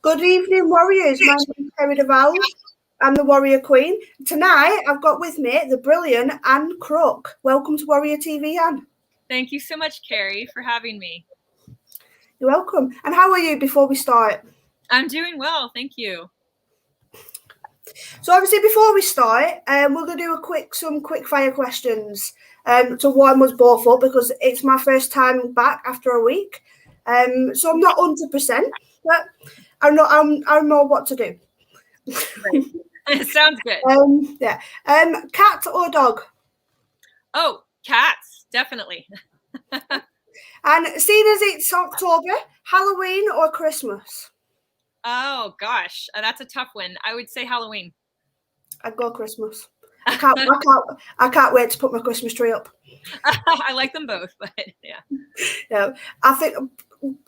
Good evening, warriors. My name is Kerry DeVal. I'm the Warrior Queen. Tonight, I've got with me the brilliant Anne Crook. Welcome to Warrior TV, Anne. Thank you so much, Kerry, for having me. You're welcome. And how are you before we start? I'm doing well, thank you. So obviously, before we start, we're going to do some quick fire questions to warm us both up because it's my first time back after a week. So I'm not 100%, but I know what to do. Right. Sounds good. Yeah. Cat or dog? Oh, cats, definitely. And seeing as it's October, Halloween or Christmas? Oh gosh, that's a tough one. I would say Halloween. I'd go Christmas. I can't wait to put my Christmas tree up. I like them both, but yeah. Yeah, I think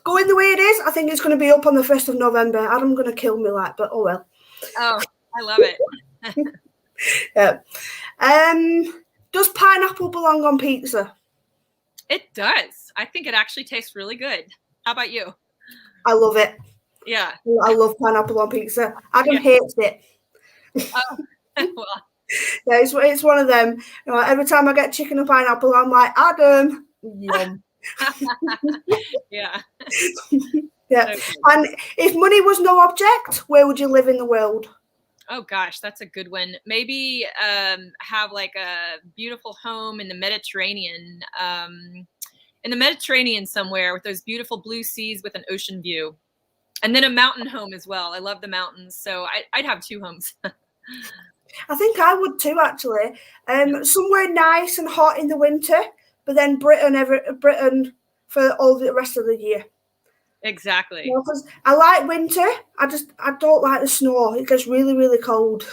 going the way it is, I think it's going to be up on the 1st of November. Adam's going to kill me, but oh well. Oh, I love it. Yeah. Does pineapple belong on pizza? It does. I think it actually tastes really good. How about you? I love it. Yeah. I love pineapple on pizza. Adam hates it. Oh, well. Yeah, it's one of them. You know, every time I get chicken and pineapple, I'm like, Adam, yum. Yeah. Yeah. And if money was no object, where would you live in the world? Oh gosh, that's a good one. Maybe have like a beautiful home in the Mediterranean, somewhere with those beautiful blue seas with an ocean view, and then a mountain home as well. I love the mountains, so I'd have two homes. I think I would too, actually. Somewhere nice and hot in the winter, but then Britain for all the rest of the year. Exactly. You know, 'cause I like winter. I don't like the snow. It gets really, really cold.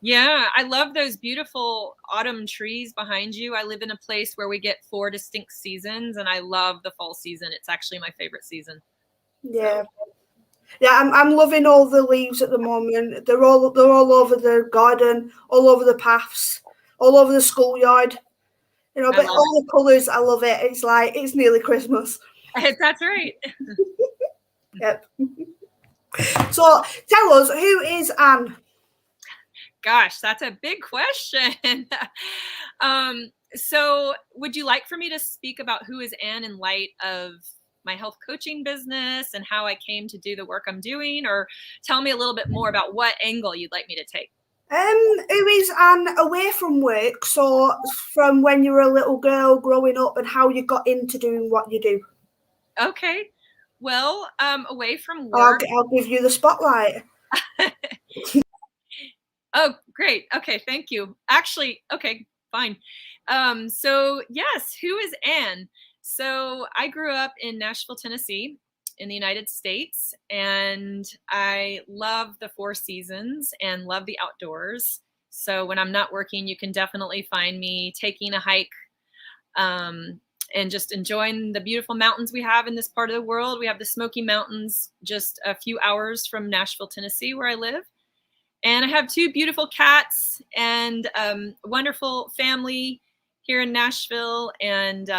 Yeah, I love those beautiful autumn trees behind you. I live in a place where we get 4 distinct seasons, and I love the fall season. It's actually my favorite season. Yeah. So. Yeah, I'm loving all the leaves at the moment. They're all over the garden, all over the paths, all over the schoolyard. You know, but all the colours, I love it. It's like it's nearly Christmas. That's right. Yep. So tell us, who is Anne? Gosh, that's a big question. So would you like for me to speak about who is Anne in light of my health coaching business and how I came to do the work I'm doing, or tell me a little bit more about what angle you'd like me to take? Who is Anne away from work? So from when you were a little girl growing up and how you got into doing what you do. Okay. Well, away from work. I'll give you the spotlight. Oh, great. Okay, thank you. Actually, okay, fine. So yes, who is Anne? So I grew up in Nashville, Tennessee, in the United States, and I love the 4 seasons and love the outdoors. So when I'm not working, you can definitely find me taking a hike and just enjoying the beautiful mountains we have in this part of the world. We have the Smoky Mountains just a few hours from Nashville, Tennessee, where I live. And I have 2 beautiful cats and a wonderful family here in Nashville. And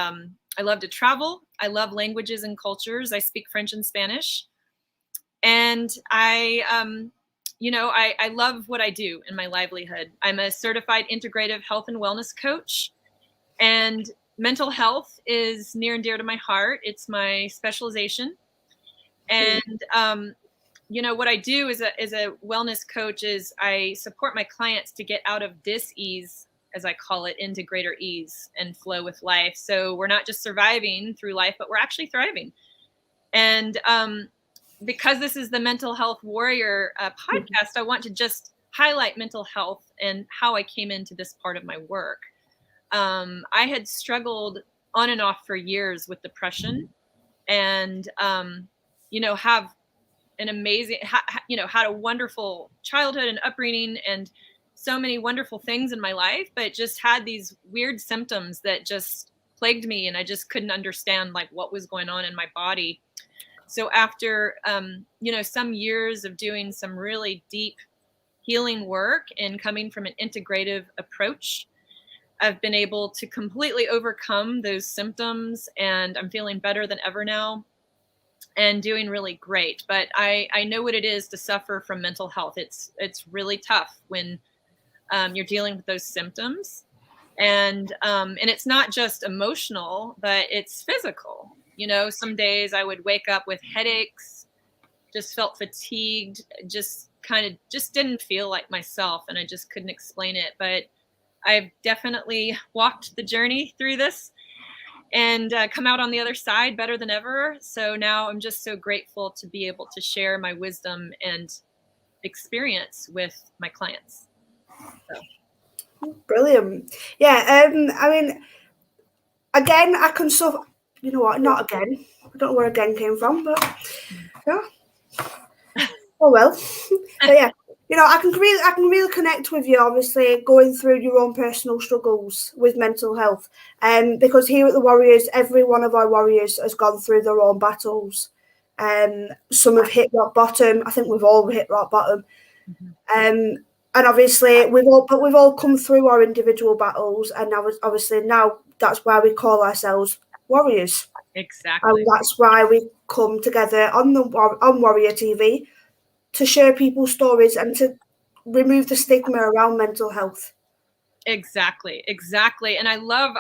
I love to travel. I love languages and cultures. I speak French and Spanish. And I love what I do in my livelihood. I'm a certified integrative health and wellness coach. And mental health is near and dear to my heart. It's my specialization. And what I do as a wellness coach is I support my clients to get out of dis-ease, as I call it, into greater ease and flow with life. So we're not just surviving through life, but we're actually thriving. And because this is the Mental Health Warrior podcast, I want to just highlight mental health and how I came into this part of my work. I had struggled on and off for years with depression and, have an amazing, had a wonderful childhood and upbringing and so many wonderful things in my life, but just had these weird symptoms that just plagued me. And I just couldn't understand like what was going on in my body. So after, some years of doing some really deep healing work and coming from an integrative approach, I've been able to completely overcome those symptoms and I'm feeling better than ever now. and doing really great. But I know what it is to suffer from mental health. It's really tough when you're dealing with those symptoms, and it's not just emotional, but it's physical. Some days I would wake up with headaches, just felt fatigued, just didn't feel like myself, and I just couldn't explain it. But I've definitely walked the journey through this and come out on the other side better than ever. So now I'm just so grateful to be able to share my wisdom and experience with my clients. So. Brilliant. Yeah. I mean, again, I can suffer. You know what? Not again. I don't know where again came from, but yeah. Oh well. But yeah, I can really connect with you. Obviously, going through your own personal struggles with mental health, because here at the Warriors, every one of our Warriors has gone through their own battles. Some have hit rock bottom. I think we've all hit rock bottom. And obviously, we've all come through our individual battles, and now that's why we call ourselves Warriors. Exactly. And that's why we come together on Warrior TV to share people's stories and to remove the stigma around mental health. Exactly. And I love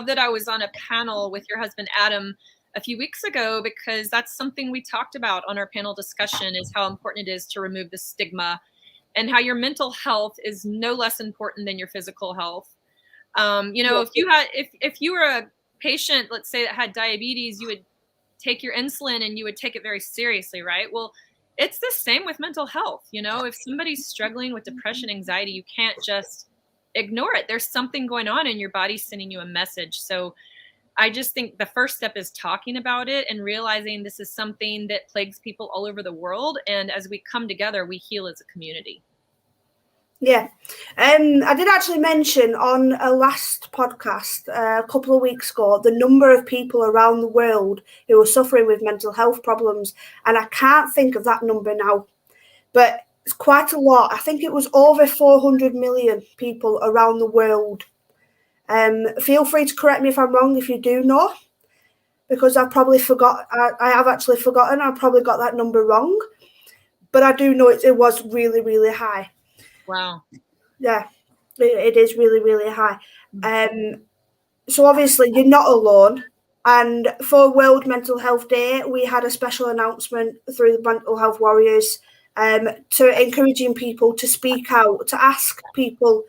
that I was on a panel with your husband Adam a few weeks ago, because that's something we talked about on our panel discussion, is how important it is to remove the stigma, and how your mental health is no less important than your physical health. If you were a patient, let's say, that had diabetes, you would take your insulin and you would take it very seriously, right? Well, it's the same with mental health. If somebody's struggling with depression, anxiety, you can't just ignore it. There's something going on and your body's sending you a message. So I just think the first step is talking about it and realizing this is something that plagues people all over the world. And as we come together, we heal as a community. Yeah. I did actually mention on a last podcast a couple of weeks ago the number of people around the world who are suffering with mental health problems, and I can't think of that number now, but it's quite a lot. I think it was over 400 million people around the world. Feel free to correct me if I'm wrong if you do know, because I have actually forgotten. I probably got that number wrong, but I do know it was really, really high. Wow. Yeah, it is really, really high. So obviously you're not alone. And for World Mental Health Day, we had a special announcement through the Mental Health Warriors to encouraging people to speak out, to ask people,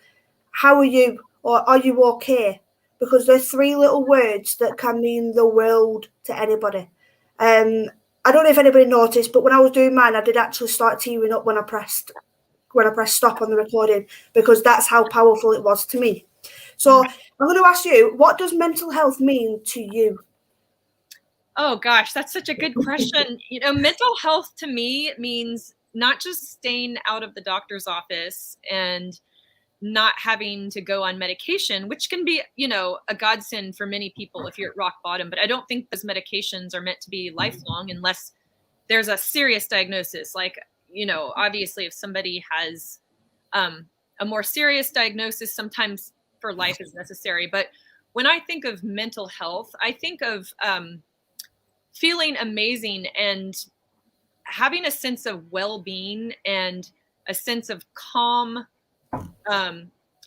how are you? Or are you okay? Because they're 3 little words that can mean the world to anybody. I don't know if anybody noticed, but when I was doing mine, I did actually start tearing up when I pressed stop on the recording, because that's how powerful it was to me. So I'm going to ask you, what does mental health mean to you? Oh gosh, that's such a good question. Mental health to me means not just staying out of the doctor's office and not having to go on medication, which can be, a godsend for many people if you're at rock bottom. But I don't think those medications are meant to be lifelong unless there's a serious diagnosis. Like, obviously if somebody has a more serious diagnosis, sometimes for life is necessary. But when I think of mental health, I think of feeling amazing and having a sense of well-being and a sense of calm,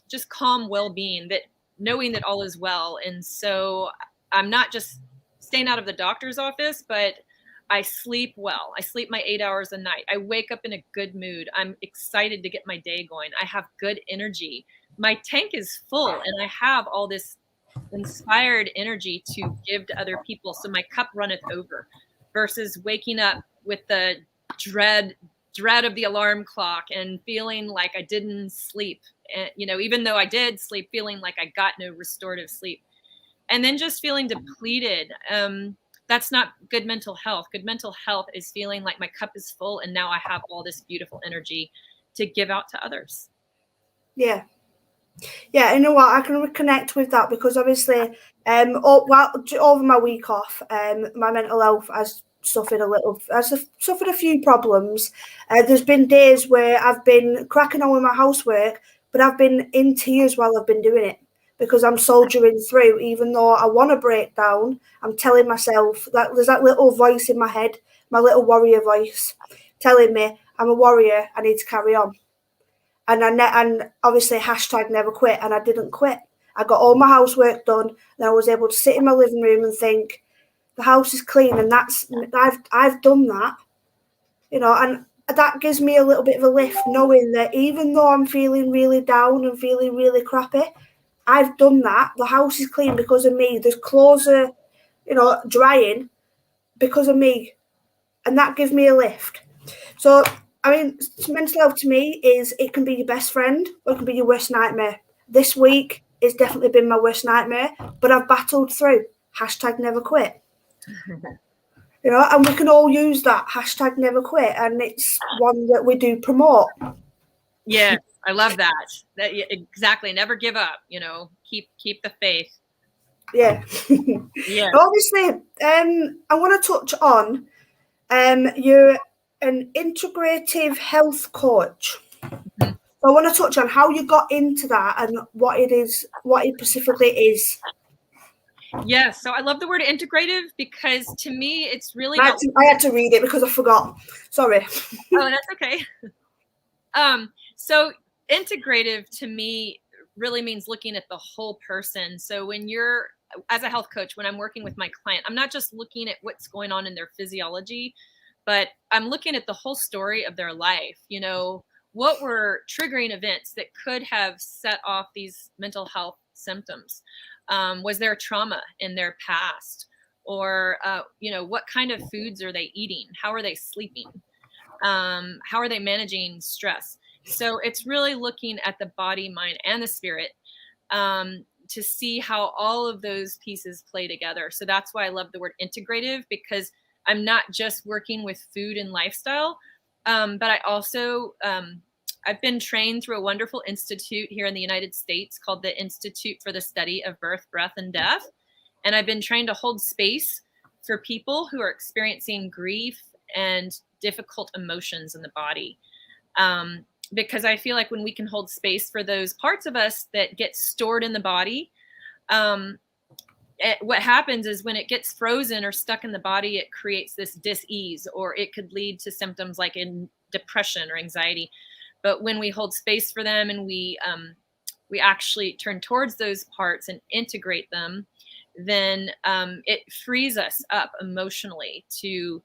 just calm well-being, that knowing that all is well. And so I'm not just staying out of the doctor's office, but I sleep well. I sleep my 8 hours a night. I wake up in a good mood. I'm excited to get my day going. I have good energy. My tank is full and I have all this inspired energy to give to other people. So my cup runneth over, versus waking up with the dread of the alarm clock and feeling like I didn't sleep. And, even though I did sleep, feeling like I got no restorative sleep. And then just feeling depleted. That's not good mental health. Good mental health is feeling like my cup is full and now I have all this beautiful energy to give out to others. Yeah. Yeah, you know what? I can connect with that, because obviously, over my week off, my mental health has suffered a few problems. There's been days where I've been cracking on with my housework, but I've been in tears while I've been doing it, because I'm soldiering through. Even though I want to break down, I'm telling myself that there's that little voice in my head, my little warrior voice, telling me I'm a warrior, I need to carry on. And obviously hashtag never quit, and I didn't quit. I got all my housework done, and I was able to sit in my living room and think, the house is clean, and I've done that, and that gives me a little bit of a lift, knowing that even though I'm feeling really down and feeling really crappy, I've done that. The house is clean because of me. The clothes are, drying because of me, and that gives me a lift. So, I mean, mental health to me is, it can be your best friend or it can be your worst nightmare. This week it's definitely been my worst nightmare, but I've battled through. Hashtag never quit. And we can all use that hashtag never quit, and it's one that we do promote. Yes, I love that. Exactly. Never give up. Keep the faith. Yeah. Yeah. Obviously, I want to touch on you're an integrative health coach. Mm-hmm. So I want to touch on how you got into that and what it specifically is. Yes. So I love the word integrative, because to me, it's really I had to read it because I forgot. Sorry. Oh, that's okay. So integrative to me really means looking at the whole person. So as a health coach, when I'm working with my client, I'm not just looking at what's going on in their physiology, but I'm looking at the whole story of their life. What were triggering events that could have set off these mental health symptoms? Was there trauma in their past? Or, what kind of foods are they eating? How are they sleeping? How are they managing stress? So it's really looking at the body, mind, and the spirit to see how all of those pieces play together. So that's why I love the word integrative, because I'm not just working with food and lifestyle, but I also, I've been trained through a wonderful institute here in the United States called the Institute for the Study of Birth, Breath, and Death. And I've been trained to hold space for people who are experiencing grief and difficult emotions in the body. Because I feel like when we can hold space for those parts of us that get stored in the body, what happens is when it gets frozen or stuck in the body, it creates this dis-ease, or it could lead to symptoms like in depression or anxiety. But when we hold space for them and we actually turn towards those parts and integrate them, then it frees us up emotionally to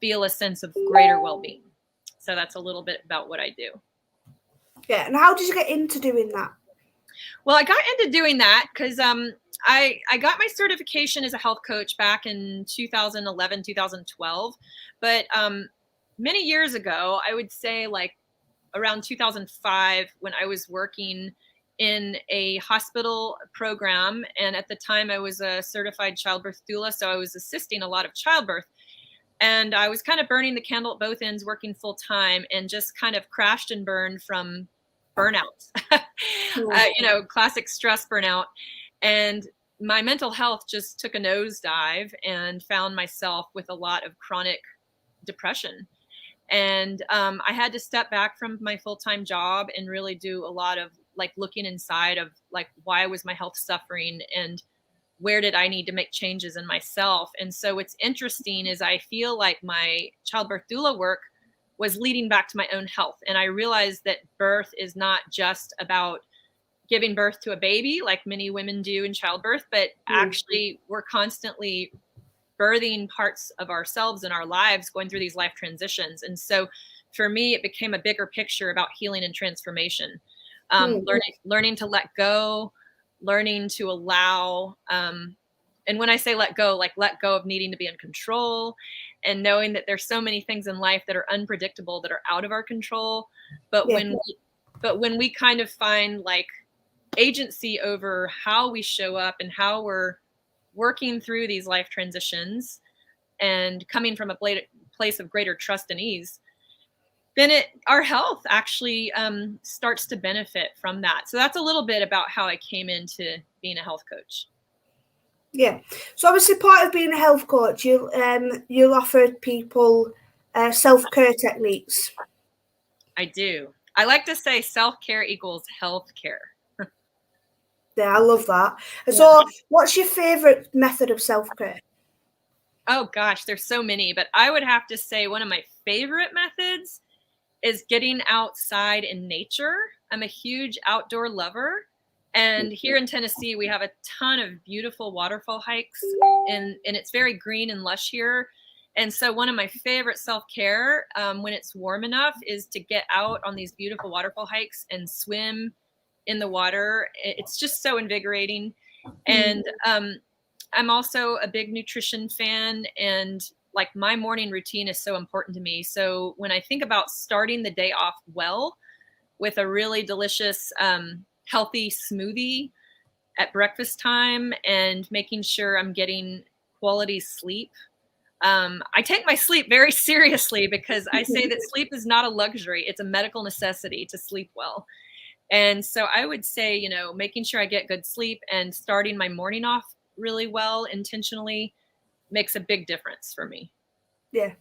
feel a sense of greater well-being. So that's a little bit about what I do. Yeah. And how did you get into doing that? Well, I got into doing that because I got my certification as a health coach back in 2011, 2012. But many years ago, I would say like around 2005, when I was working in a hospital program. And at the time I was a certified childbirth doula. So I was assisting a lot of childbirth. And I was kind of burning the candle at both ends, working full time, and just kind of crashed and burned from burnout, classic stress burnout. And my mental health just took a nosedive, and found myself with a lot of chronic depression. And I had to step back from my full-time job and really do a lot of like looking inside of like, why was my health suffering and where did I need to make changes in myself? And so what's interesting is I feel like my childbirth doula work was leading back to my own health. And I realized that birth is not just about giving birth to a baby like many women do in childbirth, but actually we're constantly birthing parts of ourselves and our lives, going through these life transitions. And so for me, it became a bigger picture about healing and transformation, learning to let go, learning to allow. And when I say let go, like let go of needing to be in control, and knowing that there's so many things in life that are unpredictable, that are out of our control. But when we kind of find like agency over how we show up and how we're working through these life transitions and coming from a place of greater trust and ease, then our health actually starts to benefit from that. So that's a little bit about how I came into being a health coach. Yeah. So obviously part of being a health coach, you'll offer people self-care techniques. I do. I like to say self-care equals health care. Yeah, I love that. And so, what's your favorite method of self-care? Oh gosh, there's so many, but I would have to say one of my favorite methods is getting outside in nature. I'm a huge outdoor lover. And here in Tennessee, we have a ton of beautiful waterfall hikes, and it's very green and lush here. And so one of my favorite self-care when it's warm enough is to get out on these beautiful waterfall hikes and swim in the water. It's just so invigorating. And I'm also a big nutrition fan, and like my morning routine is so important to me. So when I think about starting the day off well with a really delicious, healthy smoothie at breakfast time and making sure I'm getting quality sleep. I take my sleep very seriously because I say that sleep is not a luxury. It's a medical necessity to sleep well. And so I would say, you know, making sure I get good sleep and starting my morning off really well intentionally makes a big difference for me. Yeah.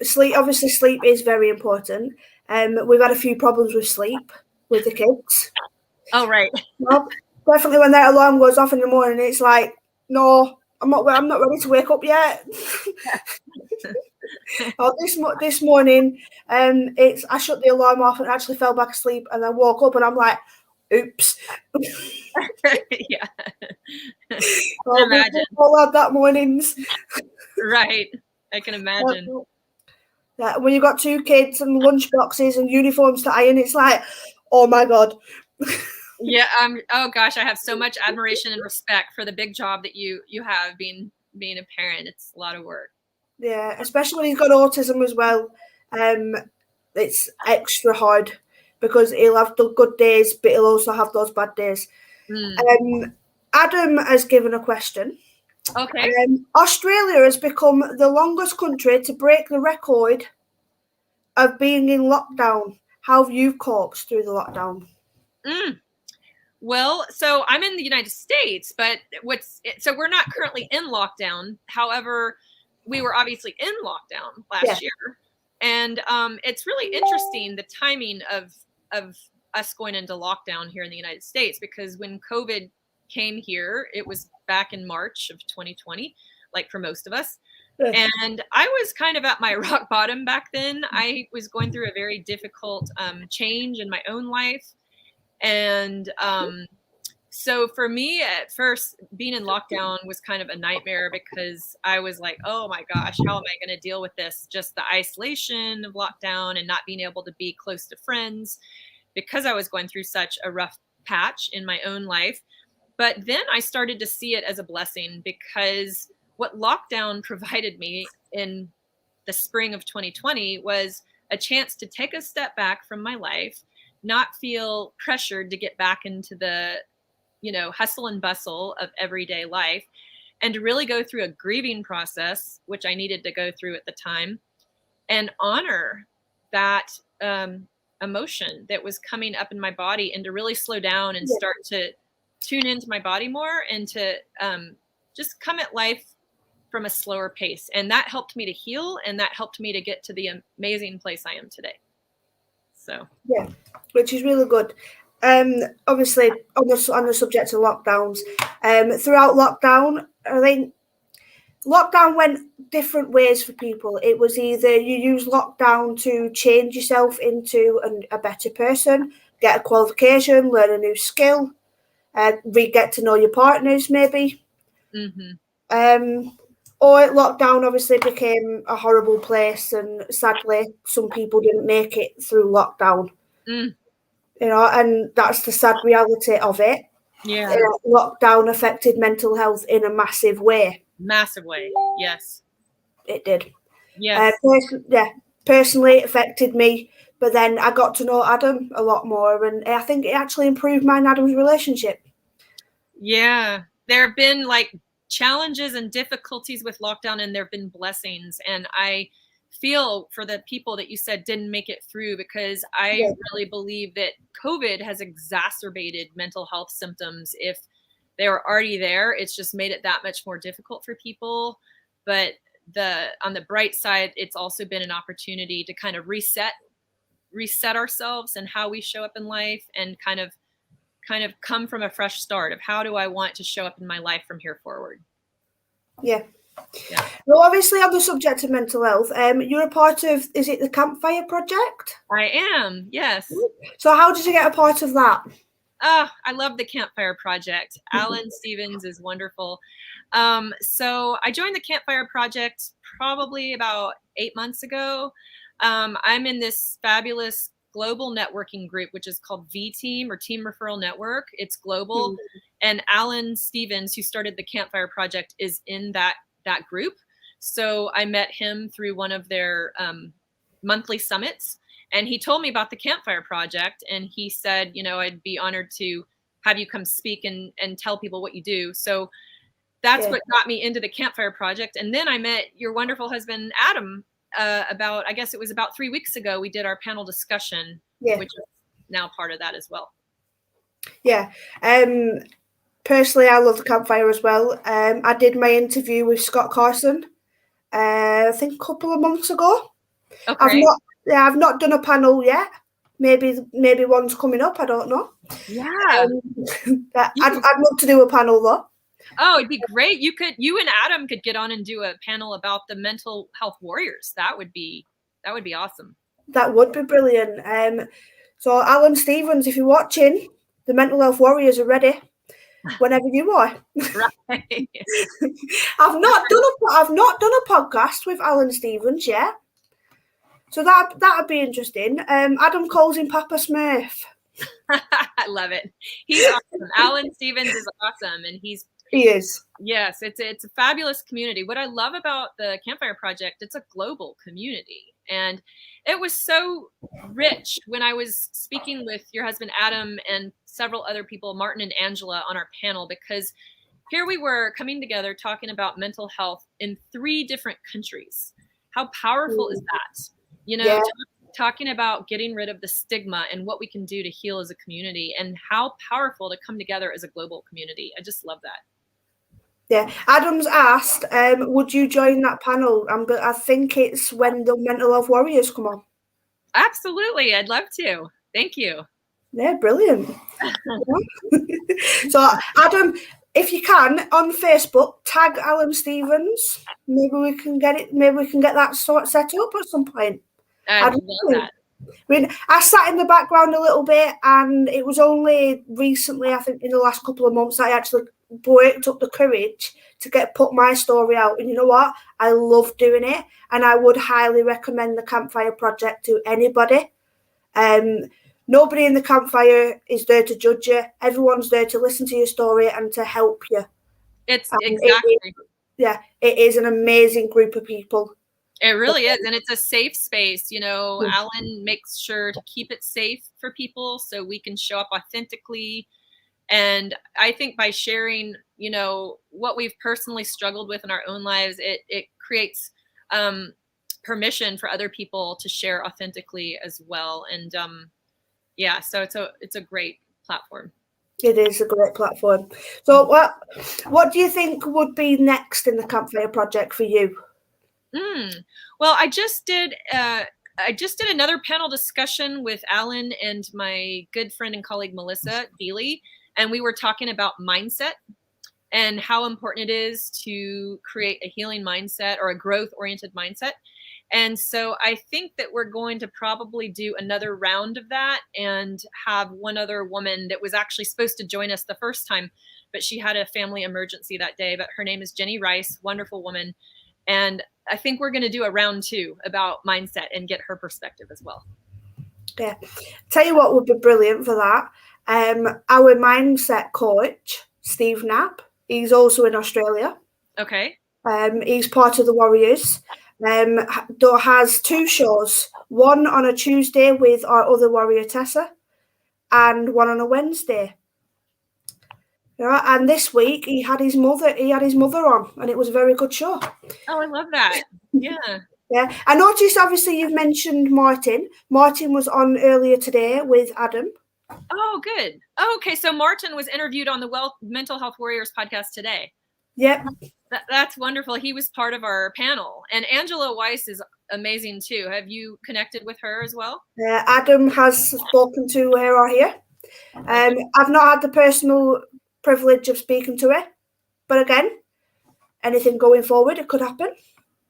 Sleep. Obviously, sleep is very important. We've had a few problems with sleep with the kids. Oh, right. Well, definitely when that alarm goes off in the morning, it's like, no, I'm not ready to wake up yet. Oh, this morning, I shut the alarm off and actually fell back asleep, and I woke up and I'm like, oops. Yeah. Imagine. All had that mornings. Right. I can imagine. Yeah, when you've got two kids and lunch boxes and uniforms to iron, it's like, oh my God. Yeah. Oh gosh, I have so much admiration and respect for the big job that you have being a parent. It's a lot of work. Yeah, especially when he's got autism as well. It's extra hard because he'll have the good days, but he'll also have those bad days. Adam has given a question. Okay. Australia has become the longest country to break the record of being in lockdown. How have you coped through the lockdown? Well, so I'm in the United States, but so we're not currently in lockdown. However, we were obviously in lockdown last year. And it's really interesting, the timing of us going into lockdown here in the United States, because when COVID came here, it was back in March of 2020, like for most of us. And I was kind of at my rock bottom back then. I was going through a very difficult change in my own life. And so for me at first, being in lockdown was kind of a nightmare because I was like, oh my gosh, how am I going to deal with this? Just the isolation of lockdown and not being able to be close to friends because I was going through such a rough patch in my own life. But then I started to see it as a blessing, because what lockdown provided me in the spring of 2020 was a chance to take a step back from my life, not feel pressured to get back into the, you know, hustle and bustle of everyday life, and to really go through a grieving process, which I needed to go through at the time, and honor that emotion that was coming up in my body, and to really slow down and start to tune into my body more, and to just come at life from a slower pace. And that helped me to heal, and that helped me to get to the amazing place I am today. So yeah, which is really good. Obviously on the subject of lockdowns, throughout lockdown, I think lockdown went different ways for people. It was either you use lockdown to change yourself into a better person, get a qualification, learn a new skill, get to know your partners maybe. Or lockdown obviously became a horrible place, and sadly some people didn't make it through lockdown. You know, and that's the sad reality of it. Yeah. Lockdown affected mental health in a massive way. Massive way, yes. It did. Yes. Personally, it affected me, but then I got to know Adam a lot more, and I think it actually improved mine and Adam's relationship. Yeah, there have been like challenges and difficulties with lockdown, and there have been blessings. And I feel for the people that you said didn't make it through, because I really believe that COVID has exacerbated mental health symptoms. If they were already there, it's just made it that much more difficult for people. But on the bright side, it's also been an opportunity to kind of reset ourselves and how we show up in life, and kind of kind of come from a fresh start of how do I want to show up in my life from here forward. Yeah. Yeah. Well, obviously on the subject of mental health, you're a part of, is it the Campfire Project? I am, yes. So how did you get a part of that? Oh, I love the Campfire Project. Alan Stevens is wonderful. So I joined the Campfire Project probably about 8 months ago. I'm in this fabulous global networking group, which is called V-Team or Team Referral Network. It's global. And Alan Stevens, who started the Campfire Project, is in that group. So I met him through one of their monthly summits. And he told me about the Campfire Project, and he said, you know, I'd be honored to have you come speak and tell people what you do. So that's what got me into the Campfire Project. And then I met your wonderful husband, Adam, I guess it was about 3 weeks ago. We did our panel discussion, which is now part of that as well. Yeah. Personally, I love the Campfire as well. I did my interview with Scott Carson, I think a couple of months ago. Okay. I've not done a panel yet. Maybe one's coming up. I don't know. Yeah. I'd love to do a panel though. Oh, it'd be great. You and Adam could get on and do a panel about the mental health warriors. That would be awesome. That would be brilliant. So Alan Stevens, if you're watching, the mental health warriors are ready whenever you are. Right. I've not done a podcast with Alan Stevens yet. So that'd be interesting. Adam calls him Papa Smurf. I love it. He's awesome. Alan Stevens is awesome, and he is. Yes, it's a fabulous community. What I love about the Campfire Project, it's a global community, and it was so rich when I was speaking with your husband Adam and several other people, Martin and Angela, on our panel, because here we were coming together talking about mental health in 3 different countries. How powerful is that? You know, talking about getting rid of the stigma and what we can do to heal as a community, and how powerful to come together as a global community. I just love that. Yeah, Adam's asked, would you join that panel? I think it's when the mental health warriors come on. Absolutely, I'd love to. Thank you. Yeah, brilliant. So, Adam, if you can, on Facebook, tag Alan Stevens. Maybe we can get it. Maybe we can get that sort set up at some point. I'd love that. I mean, I sat in the background a little bit, and it was only recently, I think, in the last couple of months, I actually worked up the courage to put my story out. And you know what? I love doing it, and I would highly recommend the Campfire Project to anybody. Nobody in the Campfire is there to judge you. Everyone's there to listen to your story and to help you. It's exactly. It is an amazing group of people. It really is. And it's a safe space. You know, Alan makes sure to keep it safe for people so we can show up authentically. And I think by sharing, you know, what we've personally struggled with in our own lives, it creates permission for other people to share authentically as well. And so it's a great platform. It is a great platform. So what do you think would be next in the Campfire Project for you? Well, I just did another panel discussion with Alan and my good friend and colleague Melissa Deely, and we were talking about mindset and how important it is to create a healing mindset or a growth-oriented mindset. And so I think that we're going to probably do another round of that and have one other woman that was actually supposed to join us the first time, but she had a family emergency that day. But her name is Jenny Rice, wonderful woman. And I think we're going to do a round 2 about mindset and get her perspective as well. Yeah. Tell you what would be brilliant for that. Our mindset coach, Steve Knapp, he's also in Australia. Okay. He's part of the Warriors. Has 2 shows, one on a Tuesday with our other warrior Tessa, and one on a Wednesday. And this week he had his mother on, and it was a very good show. Oh, I love that. Yeah. Yeah. I noticed obviously you've mentioned Martin. Martin was on earlier today with Adam. Oh, good. Oh, okay. So Martin was interviewed on the Mental Health Warriors podcast today. Yep. That's wonderful. He was part of our panel. And Angela Weiss is amazing too. Have you connected with her as well? Adam has spoken to her here. I've not had the personal privilege of speaking to her, but again, anything going forward, it could happen.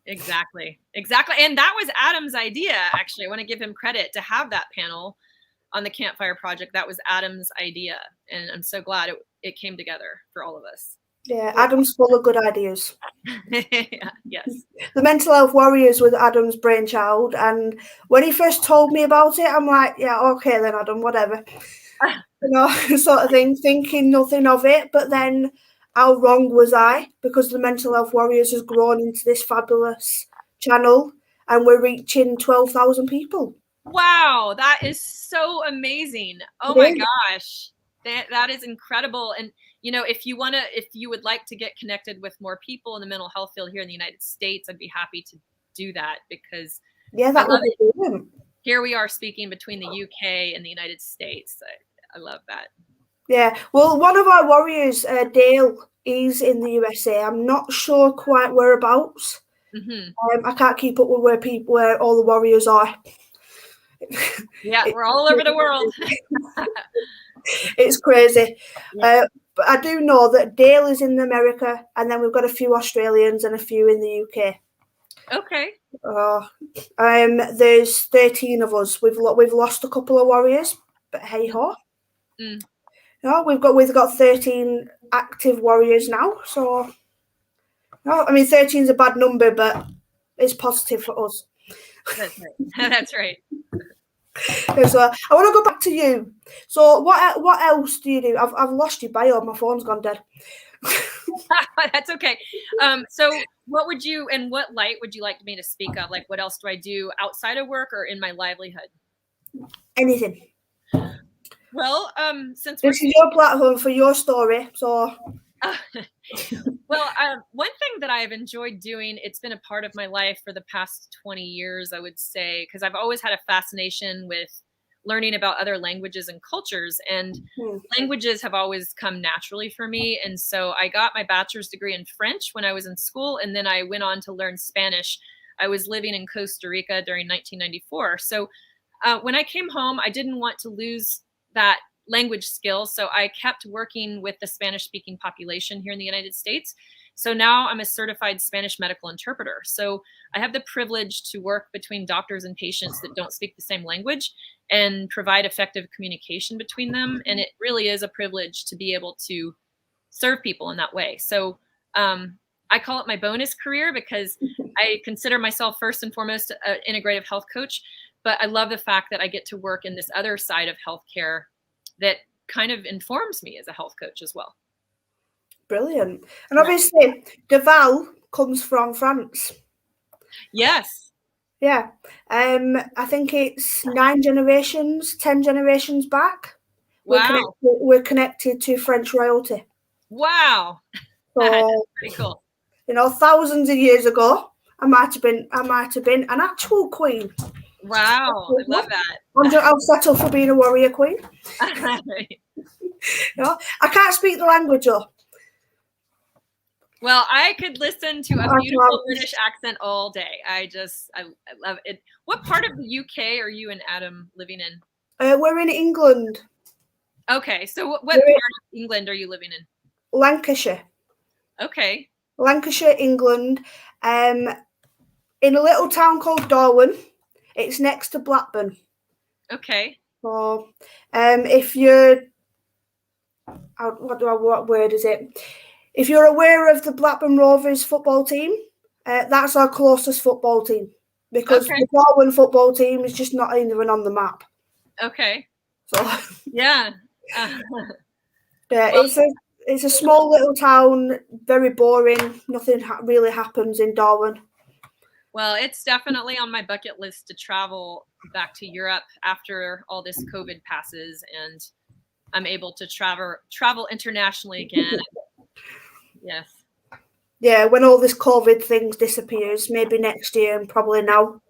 Exactly. And that was Adam's idea, actually. I want to give him credit to have that panel on the Campfire Project. That was Adam's idea, and I'm so glad it came together for all of us. Yeah, Adam's full of good ideas. Yes. The Mental Health Warriors was Adam's brainchild, and when he first told me about it, I'm like, yeah, okay then, Adam, whatever. Sort of thing, thinking nothing of it. But then how wrong was I? Because the Mental Health Warriors has grown into this fabulous channel, and we're reaching 12,000 people. Wow, that is so amazing. Oh my gosh. That is incredible. And if you would like to get connected with more people in the mental health field here in the United States, I'd be happy to do that, because that would be brilliant. Here we are speaking between the UK and the United States. I love that. Yeah, well, one of our warriors, Dale, he's in the USA. I'm not sure quite whereabouts. I can't keep up with where all the warriors are. Yeah, we're all over the world. It's crazy. But I do know that Dale is in America, and then we've got a few Australians and a few in the UK. Okay. There's 13 of us. We've lost a couple of warriors, but hey ho. We've got 13 active warriors now. So, 13 is a bad number, but it's positive for us. That's right. That's right. So I want to go back to you. So what else do you do? I've lost your bio. My phone's gone dead. That's okay. So what light would you like me to speak of? Like, what else do I do outside of work or in my livelihood? Anything. Well, since this is your platform for your story, so. Well, one thing that I've enjoyed doing, it's been a part of my life for the past 20 years, I would say, because I've always had a fascination with learning about other languages and cultures, and languages have always come naturally for me. And so I got my bachelor's degree in French when I was in school, and then I went on to learn Spanish. I was living in Costa Rica during 1994. So when I came home, I didn't want to lose that language skill. So I kept working with the Spanish-speaking population here in the United States. So now I'm a certified Spanish medical interpreter. So I have the privilege to work between doctors and patients that don't speak the same language and provide effective communication between them. And it really is a privilege to be able to serve people in that way. So I call it my bonus career, because I consider myself first and foremost an integrative health coach. But I love the fact that I get to work in this other side of healthcare that kind of informs me as a health coach as well. Brilliant. And obviously, Deval comes from France. Yes. Yeah. I think it's 9 generations, 10 generations back. Wow. We're connected to French royalty. Wow. So, that's pretty cool. Thousands of years ago, I might have been an actual queen. Wow, I love that. I'll settle for being a warrior queen. I can't speak the language though. Well, I could listen to a beautiful British accent all day. I love it. What part of the UK are you and Adam living in? We're in England. Okay, so what part of England are you living in? Lancashire. Okay. Lancashire, England. In a little town called Darwin. It's next to Blackburn. Okay. So, if you're, what word is it? If you're aware of the Blackburn Rovers football team, that's our closest football team, because the Darwin football team is just not even on the map. Okay. So yeah. It's a small little town, very boring. Nothing really happens in Darwin. Well, it's definitely on my bucket list to travel back to Europe after all this COVID passes and I'm able to travel internationally again. Yes. Yeah, when all this COVID things disappears, maybe next year and probably now,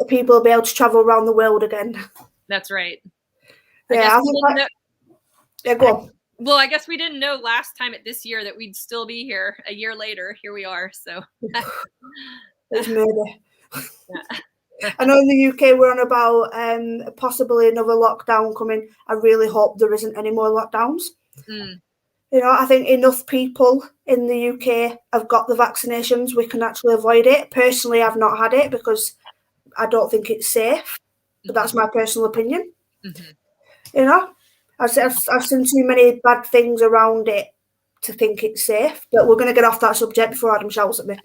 people will be able to travel around the world again. That's right. Yeah, go on. Well, I guess we didn't know last time at this year that we'd still be here a year later. Here we are. So it's murder. I know in the UK we're on about possibly another lockdown coming. I really hope there isn't any more lockdowns. I think enough people in the UK have got the vaccinations. We can actually avoid it. Personally, I've not had it because I don't think it's safe. But that's my personal opinion. I've seen too many bad things around it to think it's safe. But we're going to get off that subject before Adam shouts at me.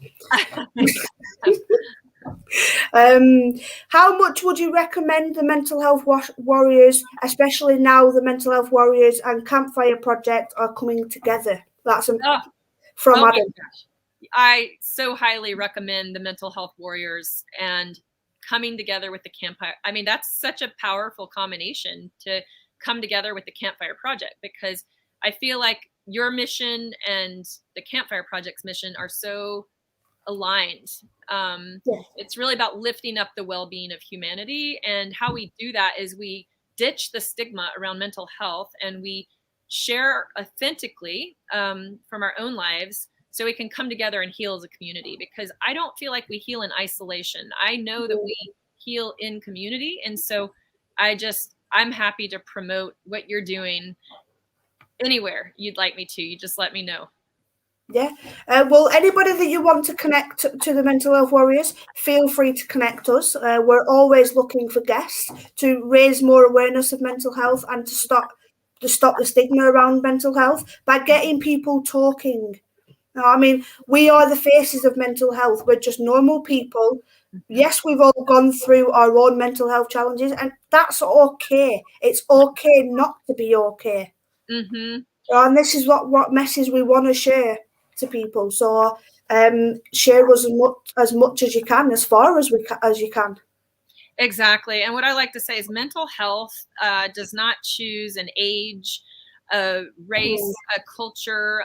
How much would you recommend the Mental Health Warriors, especially now the Mental Health Warriors and Campfire Project are coming together? That's from Adam. I so highly recommend the Mental Health Warriors and coming together with the Campfire. I mean, that's such a powerful combination to come together with the Campfire Project, because I feel like your mission and the Campfire Project's mission are so aligned. It's really about lifting up the well-being of humanity, and how we do that is we ditch the stigma around mental health and we share authentically from our own lives, so we can come together and heal as a community, because I don't feel like we heal in isolation. I know that we heal in community. And so I'm happy to promote what you're doing anywhere you'd like me to. You just let me know. Yeah. Well, anybody that you want to connect to the Mental Health Warriors, feel free to connect us. We're always looking for guests to raise more awareness of mental health and to stop the stigma around mental health by getting people talking. I mean, we are the faces of mental health. We're just normal people. Yes, we've all gone through our own mental health challenges, and that's okay. It's okay not to be okay. And this is what message we want to share to people. So share us as much as you can, as far as you can. Exactly. And what I like to say is mental health does not choose an age, a race, a culture.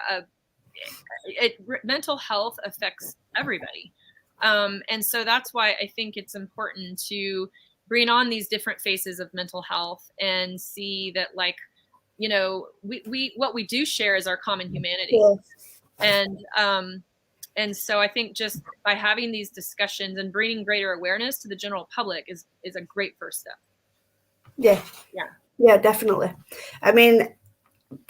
Mental health affects everybody. And so that's why I think it's important to bring on these different faces of mental health and see that, like, we what we do share is our common humanity. And so I think just by having these discussions and bringing greater awareness to the general public is a great first step. Yeah, definitely. I mean,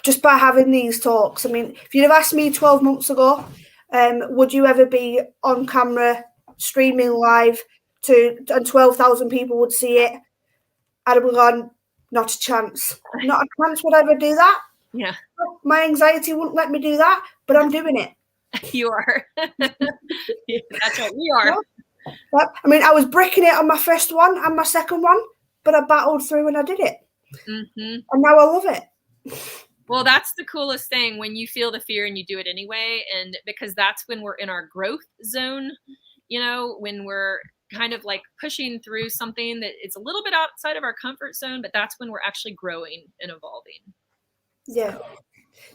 just by having these talks, I mean, if you'd have asked me 12 months ago, would you ever be on camera streaming live and 12,000 people would see it, I'd have gone, not a chance. Not a chance would I ever do that. Yeah. My anxiety wouldn't let me do that, but I'm doing it. You are. That's what we are. I mean, I was breaking it on my first one and my second one, but I battled through and I did it. And now I love it. Well, that's the coolest thing, when you feel the fear and you do it anyway. And because that's when we're in our growth zone, when we're kind of like pushing through something that is a little bit outside of our comfort zone, but that's when we're actually growing and evolving. Yeah,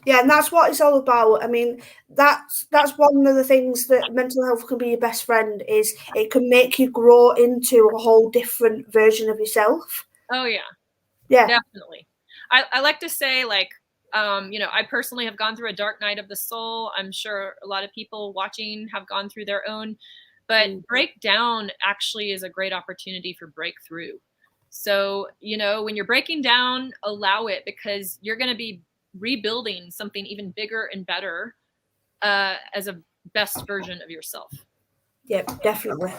and that's what it's all about. I mean, that's one of the things that mental health can be your best friend, is it can make you grow into a whole different version of yourself. Oh, yeah. Yeah. Definitely. I like to say, like, I personally have gone through a dark night of the soul. I'm sure a lot of people watching have gone through their own, but breakdown actually is a great opportunity for breakthrough. So, when you're breaking down, allow it, because you're going to be rebuilding something even bigger and better as a best version of yourself. Yeah, definitely.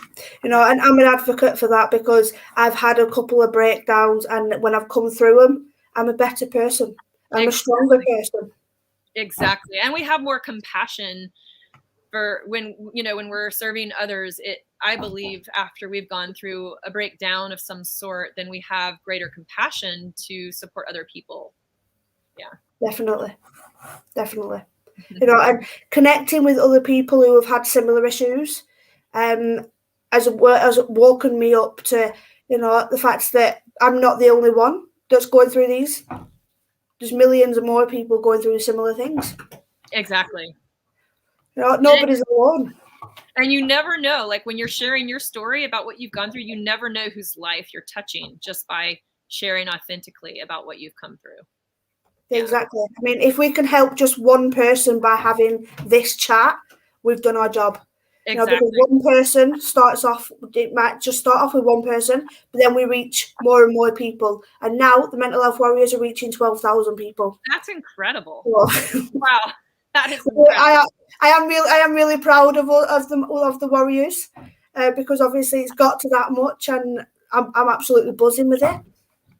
And I'm an advocate for that, because I've had a couple of breakdowns, and when I've come through them, I'm a better person. I'm a stronger person. Exactly. And we have more compassion for when we're serving others. I believe after we've gone through a breakdown of some sort, then we have greater compassion to support other people. Yeah. Definitely. And connecting with other people who have had similar issues has woken me up to, the fact that I'm not the only one that's going through these. There's millions of more people going through similar things. Exactly. Nobody's alone. And you never know, like, when you're sharing your story about what you've gone through, you never know whose life you're touching just by sharing authentically about what you've come through. Exactly. I mean, if we can help just one person by having this chat, we've done our job. Exactly. Because one person starts off, it might just start off with one person, but then we reach more and more people. And now the mental health warriors are reaching 12,000 people. That's incredible. So, wow, that is incredible. I am really proud of the warriors because obviously it's got to that much, and I'm absolutely buzzing with it.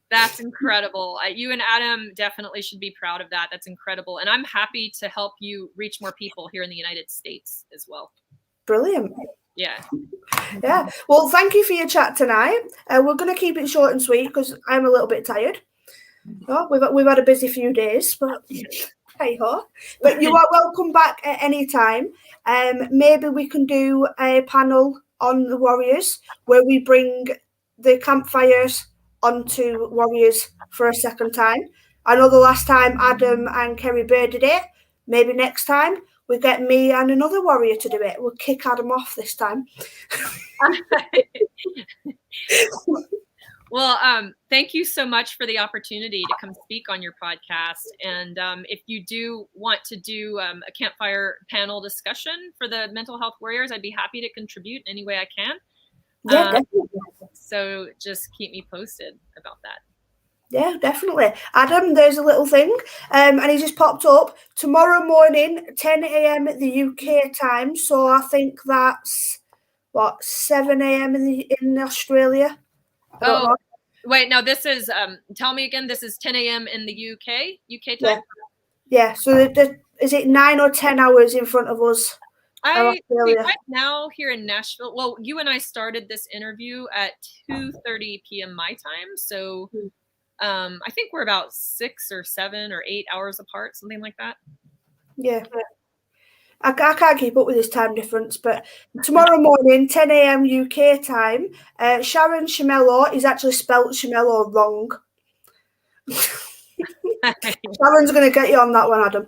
That's incredible. You and Adam definitely should be proud of that. That's incredible. And I'm happy to help you reach more people here in the United States as well. Brilliant. Yeah. Yeah. Well, thank you for your chat tonight. We're going to keep it short and sweet because I'm a little bit tired. Oh, we've had a busy few days, but hey ho. But you are welcome back at any time. Maybe we can do a panel on the warriors where we bring the campfires onto warriors for a second time. I know the last time Adam and Kerry Bird did it. Maybe next time we get me and another warrior to do it. We'll kick Adam off this time. Well, thank you so much for the opportunity to come speak on your podcast. And if you do want to do a campfire panel discussion for the mental health warriors, I'd be happy to contribute in any way I can. Yeah, definitely. So just keep me posted about that. Yeah, definitely. Adam, there's a little thing, and he just popped up tomorrow morning, 10 a.m. at the UK time. So I think that's 7 a.m. in Australia. I don't know. Wait, no, this is. Tell me again. This is 10 a.m. in the UK time. Yeah. So is it 9 or 10 hours in front of us? Right now here in Nashville. Well, you and I started this interview at 2:30 p.m. my time, so. I think we're about 6 or 7 or 8 hours apart, something like that. Yeah. I can't keep up with this time difference, but tomorrow morning, 10 a.m. UK time, Sharon Shimello is actually spelt Shimello wrong. Sharon's going to get you on that one, Adam.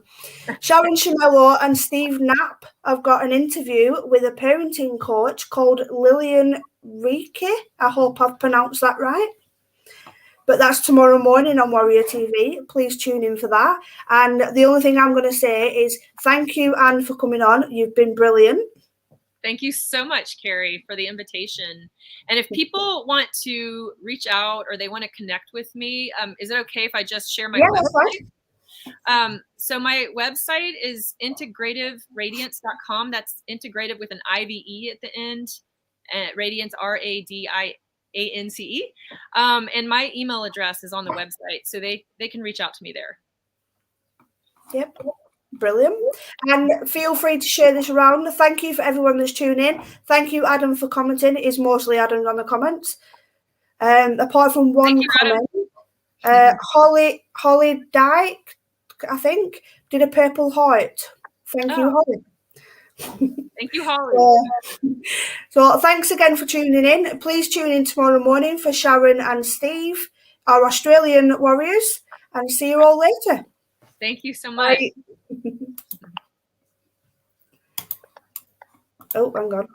Sharon Shimello and Steve Knapp have got an interview with a parenting coach called Lillian Reiki. I hope I've pronounced that right. But that's tomorrow morning on Warrior TV. Please tune in for that. And the only thing I'm going to say is thank you, Anne, for coming on. You've been brilliant. Thank you so much, Carrie, for the invitation. And if people want to reach out or they want to connect with me, is it okay if I just share my website? So my website is integrativeradiance.com. That's integrative with an IVE at the end. Radiance, RADIANCE. And my email address is on the website, so they can reach out to me there. Yep. Brilliant. And feel free to share this around. Thank you for everyone that's tuning in. Thank you, Adam, for commenting. It is mostly Adam on the comments. Apart from one comment, Holly Dyke, I think, did a purple heart. Thank you, Holly. Thank you, Holly. So thanks again for tuning in. Please tune in tomorrow morning for Sharon and Steve, our Australian warriors, and see you all later. Thank you so much. Bye. Oh, hang on.